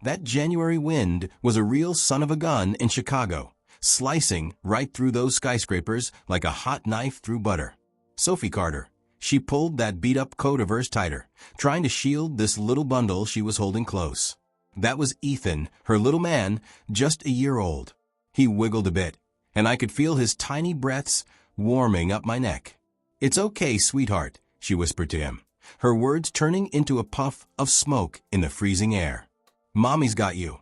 That January wind was a real son of a gun in Chicago, slicing right through those skyscrapers like a hot knife through butter. Sophie Carter. She pulled that beat-up coat of hers tighter, trying to shield this little bundle she was holding close. That was Ethan, her little man, just a year old. He wiggled a bit, and I could feel his tiny breaths warming up my neck. "It's okay, sweetheart," she whispered to him, her words turning into a puff of smoke in the freezing air. "Mommy's got you."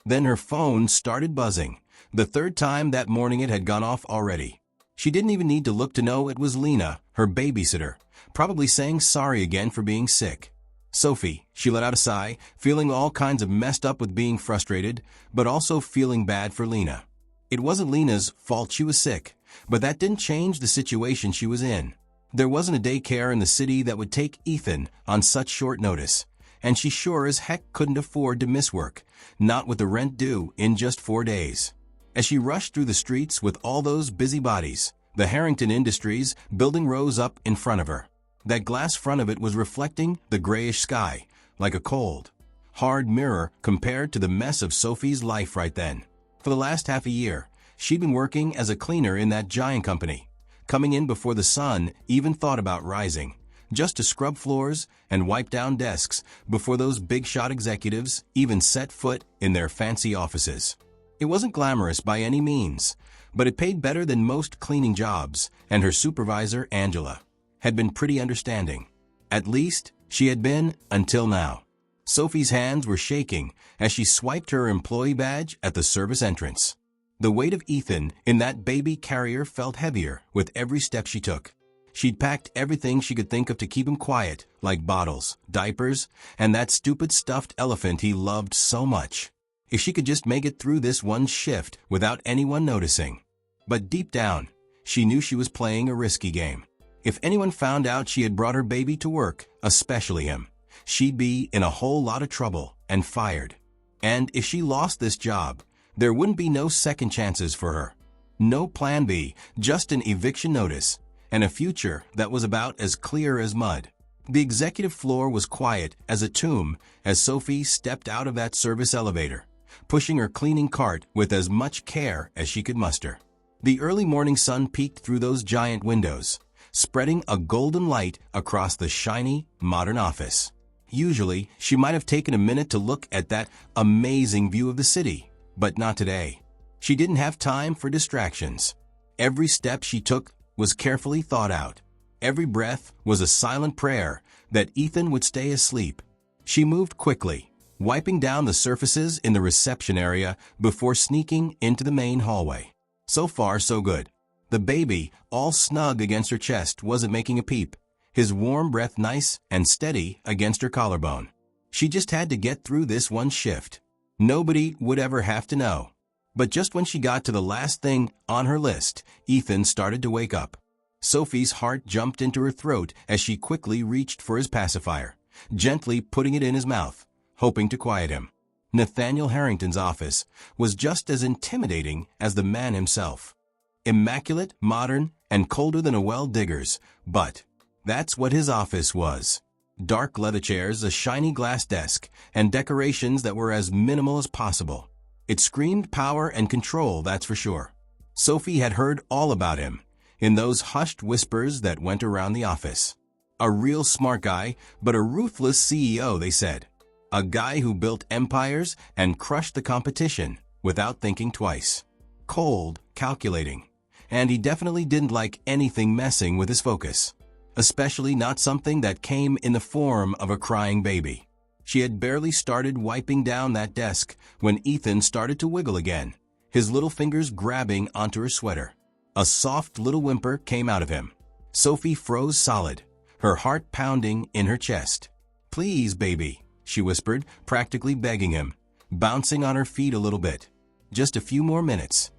Then her phone started buzzing, the third time that morning it had gone off already. She didn't even need to look to know it was Lena, her babysitter, probably saying sorry again for being sick. "Sophie," she let out a sigh, feeling all kinds of messed up with being frustrated, but also feeling bad for Lena. It wasn't Lena's fault she was sick, but that didn't change the situation she was in. There wasn't a daycare in the city that would take Ethan on such short notice, and she sure as heck couldn't afford to miss work, not with the rent due in just 4 days. As she rushed through the streets with all those busybodies, the Harrington Industries building rose up in front of her. That glass front of it was reflecting the grayish sky, like a cold, hard mirror compared to the mess of Sophie's life right then. For the last half a year, she'd been working as a cleaner in that giant company, coming in before the sun even thought about rising, just to scrub floors and wipe down desks before those big-shot executives even set foot in their fancy offices. It wasn't glamorous by any means, but it paid better than most cleaning jobs, and her supervisor, Angela, had been pretty understanding. At least, she had been until now. Sophie's hands were shaking as she swiped her employee badge at the service entrance. The weight of Ethan in that baby carrier felt heavier with every step she took. She'd packed everything she could think of to keep him quiet, like bottles, diapers, and that stupid stuffed elephant he loved so much. If she could just make it through this one shift without anyone noticing. But deep down, she knew she was playing a risky game. If anyone found out she had brought her baby to work, especially him, she'd be in a whole lot of trouble and fired. And if she lost this job, there wouldn't be no second chances for her. No plan B, just an eviction notice, and a future that was about as clear as mud. The executive floor was quiet as a tomb as Sophie stepped out of that service elevator, pushing her cleaning cart with as much care as she could muster. The early morning sun peeked through those giant windows, spreading a golden light across the shiny, modern office. Usually, she might have taken a minute to look at that amazing view of the city, but not today. She didn't have time for distractions. Every step she took was carefully thought out. Every breath was a silent prayer that Ethan would stay asleep. She moved quickly, wiping down the surfaces in the reception area before sneaking into the main hallway. So far, so good. The baby, all snug against her chest, wasn't making a peep, his warm breath nice and steady against her collarbone. She just had to get through this one shift. Nobody would ever have to know. But just when she got to the last thing on her list, Ethan started to wake up. Sophie's heart jumped into her throat as she quickly reached for his pacifier, gently putting it in his mouth, hoping to quiet him. Nathaniel Harrington's office was just as intimidating as the man himself. Immaculate, modern, and colder than a well-digger's, but that's what his office was. Dark leather chairs, a shiny glass desk, and decorations that were as minimal as possible. It screamed power and control, that's for sure. Sophie had heard all about him, in those hushed whispers that went around the office. A real smart guy, but a ruthless CEO, they said. A guy who built empires and crushed the competition without thinking twice. Cold, calculating. And he definitely didn't like anything messing with his focus. Especially not something that came in the form of a crying baby. She had barely started wiping down that desk when Ethan started to wiggle again, his little fingers grabbing onto her sweater. A soft little whimper came out of him. Sophie froze solid, her heart pounding in her chest. "Please, baby," she whispered, practically begging him, bouncing on her feet a little bit. Just a few more minutes.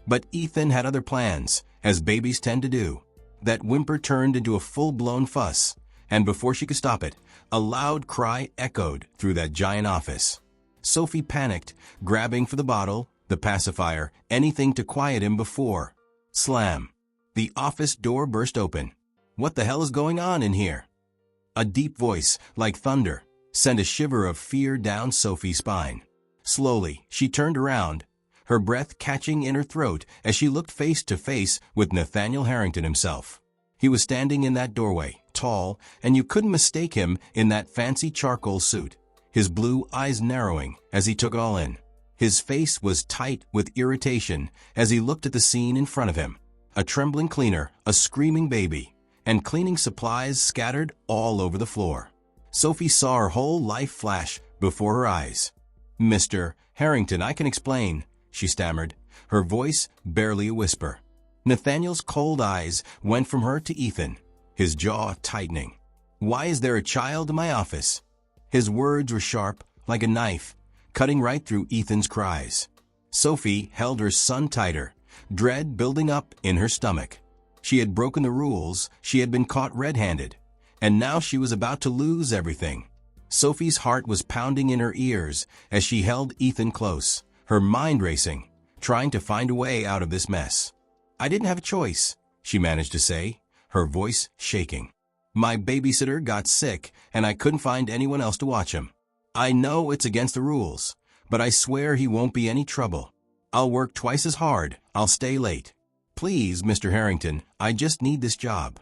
But Ethan had other plans, as babies tend to do. That whimper turned into a full-blown fuss, and before she could stop it, a loud cry echoed through that giant office. Sophie panicked, grabbing for the bottle, the pacifier, anything to quiet him before. Slam. The office door burst open. "What the hell is going on in here?" A deep voice, like thunder, sent a shiver of fear down Sophie's spine. Slowly, she turned around, her breath catching in her throat as she looked face to face with Nathaniel Harrington himself. He was standing in that doorway, tall, and you couldn't mistake him in that fancy charcoal suit, his blue eyes narrowing as he took it all in. His face was tight with irritation as he looked at the scene in front of him. A trembling cleaner, a screaming baby, and cleaning supplies scattered all over the floor. Sophie saw her whole life flash before her eyes. "Mr. Harrington, I can explain," she stammered, her voice barely a whisper. Nathaniel's cold eyes went from her to Ethan, his jaw tightening. "Why is there a child in my office?" His words were sharp, like a knife, cutting right through Ethan's cries. Sophie held her son tighter, dread building up in her stomach. She had broken the rules, she had been caught red-handed, and now she was about to lose everything. Sophie's heart was pounding in her ears as she held Ethan close, her mind racing, trying to find a way out of this mess. "I didn't have a choice," she managed to say, her voice shaking. "My babysitter got sick, and I couldn't find anyone else to watch him. I know it's against the rules, but I swear he won't be any trouble. I'll work twice as hard, I'll stay late. Please, Mr. Harrington, I just need this job."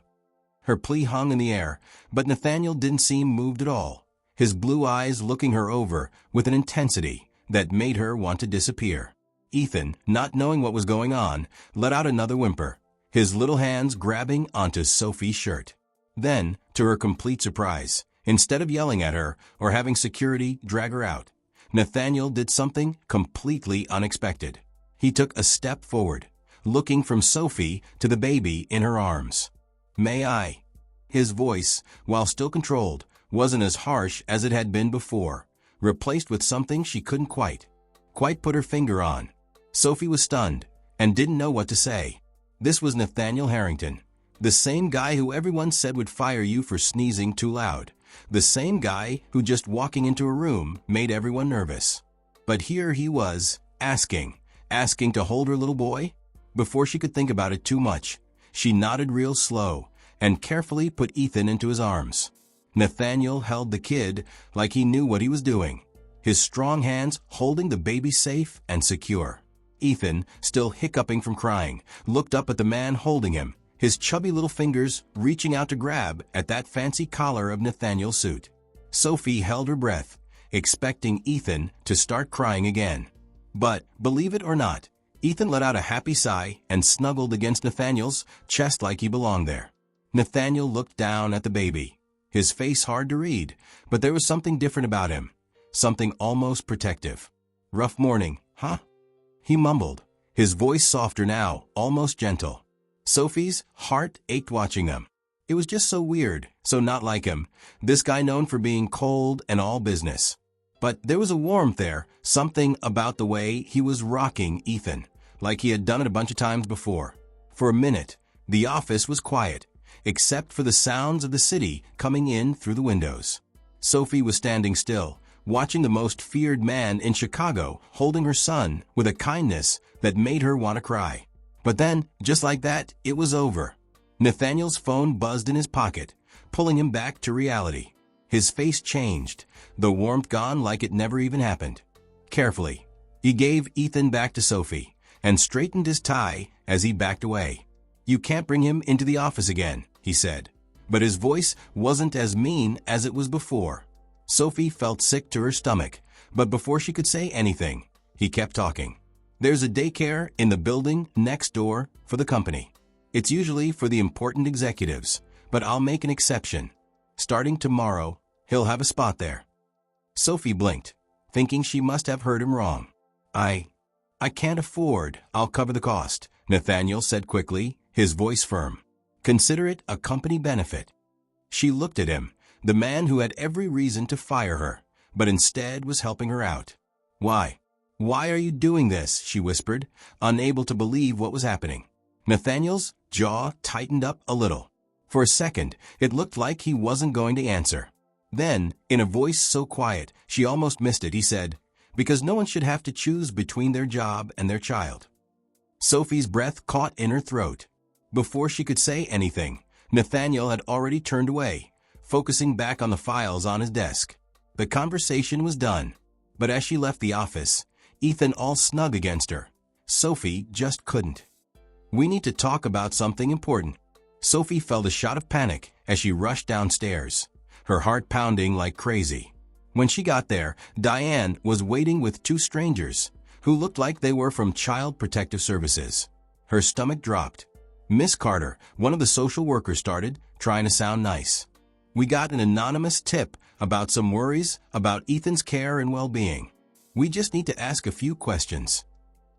Her plea hung in the air, but Nathaniel didn't seem moved at all, his blue eyes looking her over with an intensity that made her want to disappear. Ethan, not knowing what was going on, let out another whimper, his little hands grabbing onto Sophie's shirt. Then, to her complete surprise, instead of yelling at her or having security drag her out, Nathaniel did something completely unexpected. He took a step forward, looking from Sophie to the baby in her arms. "May I?" His voice, while still controlled, wasn't as harsh as it had been before, replaced with something she couldn't quite put her finger on. Sophie was stunned and didn't know what to say. This was Nathaniel Harrington, the same guy who everyone said would fire you for sneezing too loud, the same guy who just walking into a room made everyone nervous. But here he was, asking to hold her little boy? Before she could think about it too much, she nodded real slow and carefully put Ethan into his arms. Nathaniel held the kid like he knew what he was doing, his strong hands holding the baby safe and secure. Ethan, still hiccuping from crying, looked up at the man holding him, his chubby little fingers reaching out to grab at that fancy collar of Nathaniel's suit. Sophie held her breath, expecting Ethan to start crying again. But, believe it or not, Ethan let out a happy sigh and snuggled against Nathaniel's chest like he belonged there. Nathaniel looked down at the baby, his face hard to read, but there was something different about him, something almost protective. "Rough morning, huh?" he mumbled, his voice softer now, almost gentle. Sophie's heart ached watching them. It was just so weird, so not like him, this guy known for being cold and all business. But there was a warmth there, something about the way he was rocking Ethan, like he had done it a bunch of times before. For a minute, the office was quiet, except for the sounds of the city coming in through the windows. Sophie was standing still, watching the most feared man in Chicago holding her son with a kindness that made her want to cry. But then, just like that, it was over. Nathaniel's phone buzzed in his pocket, pulling him back to reality. His face changed, the warmth gone like it never even happened. Carefully, he gave Ethan back to Sophie and straightened his tie as he backed away. "You can't bring him into the office again," he said. But his voice wasn't as mean as it was before. Sophie felt sick to her stomach, but before she could say anything, he kept talking. "There's a daycare in the building next door for the company. It's usually for the important executives, but I'll make an exception. Starting tomorrow, he'll have a spot there." Sophie blinked, thinking she must have heard him wrong. I can't afford. I'll cover the cost," Nathaniel said quickly, his voice firm. "Consider it a company benefit." She looked at him, the man who had every reason to fire her, but instead was helping her out. "Why? Why are you doing this?" she whispered, unable to believe what was happening. Nathaniel's jaw tightened up a little. For a second, it looked like he wasn't going to answer. Then, in a voice so quiet she almost missed it, he said, "Because no one should have to choose between their job and their child." Sophie's breath caught in her throat. Before she could say anything, Nathaniel had already turned away, focusing back on the files on his desk. The conversation was done. But as she left the office, Ethan all snug against her. Sophie just couldn't. "We need to talk about something important." Sophie felt a shot of panic as she rushed downstairs, her heart pounding like crazy. When she got there, Diane was waiting with two strangers who looked like they were from Child Protective Services. Her stomach dropped. "Miss Carter," one of the social workers started, trying to sound nice. "We got an anonymous tip about some worries about Ethan's care and well-being. We just need to ask a few questions."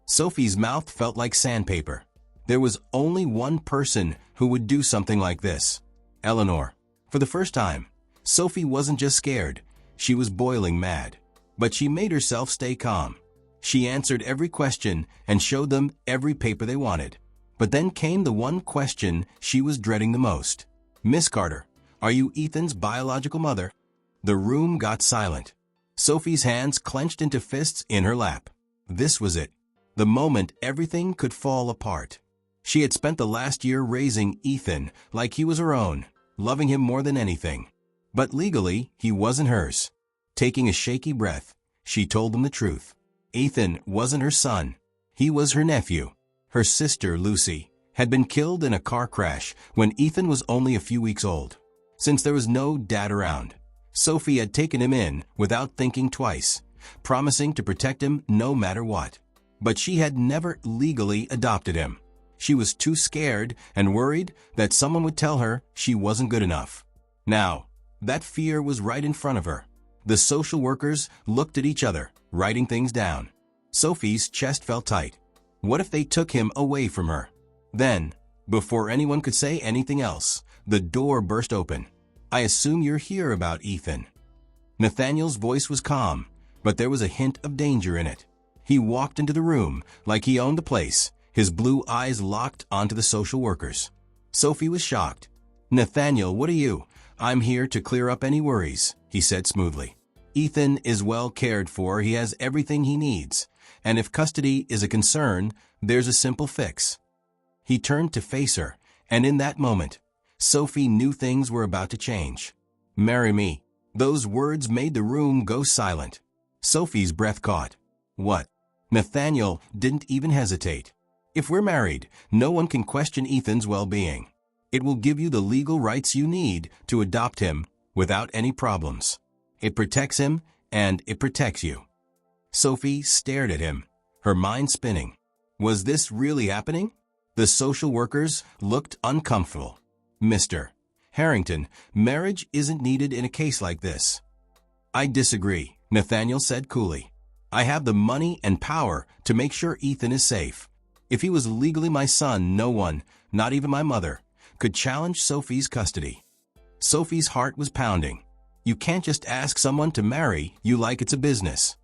Sophie's mouth felt like sandpaper. There was only one person who would do something like this: Eleanor. For the first time, Sophie wasn't just scared, she was boiling mad. But she made herself stay calm. She answered every question and showed them every paper they wanted. But then came the one question she was dreading the most. "Miss Carter, are you Ethan's biological mother?" The room got silent. Sophie's hands clenched into fists in her lap. This was it. The moment everything could fall apart. She had spent the last year raising Ethan like he was her own, loving him more than anything. But legally, he wasn't hers. Taking a shaky breath, she told them the truth. Ethan wasn't her son. He was her nephew. Her sister, Lucy, had been killed in a car crash when Ethan was only a few weeks old. Since there was no dad around, Sophie had taken him in without thinking twice, promising to protect him no matter what. But she had never legally adopted him. She was too scared and worried that someone would tell her she wasn't good enough. Now, that fear was right in front of her. The social workers looked at each other, writing things down. Sophie's chest felt tight. What if they took him away from her? Then, before anyone could say anything else, the door burst open. "I assume you're here about Ethan." Nathaniel's voice was calm, but there was a hint of danger in it. He walked into the room like he owned the place, his blue eyes locked onto the social workers. Sophie was shocked. "Nathaniel, what are you?" "I'm here to clear up any worries," he said smoothly. "Ethan is well cared for, he has everything he needs, and if custody is a concern, there's a simple fix." He turned to face her, and in that moment, Sophie knew things were about to change. "Marry me." Those words made the room go silent. Sophie's breath caught. "What?" Nathaniel didn't even hesitate. "If we're married, no one can question Ethan's well-being. It will give you the legal rights you need to adopt him without any problems. It protects him, and it protects you." Sophie stared at him, her mind spinning. Was this really happening? The social workers looked uncomfortable. "Mr. Harrington, marriage isn't needed in a case like this." "I disagree," Nathaniel said coolly. "I have the money and power to make sure Ethan is safe. If he was legally my son, no one, not even my mother, could challenge Sophie's custody." Sophie's heart was pounding. You can't just ask someone to marry you like it's a business.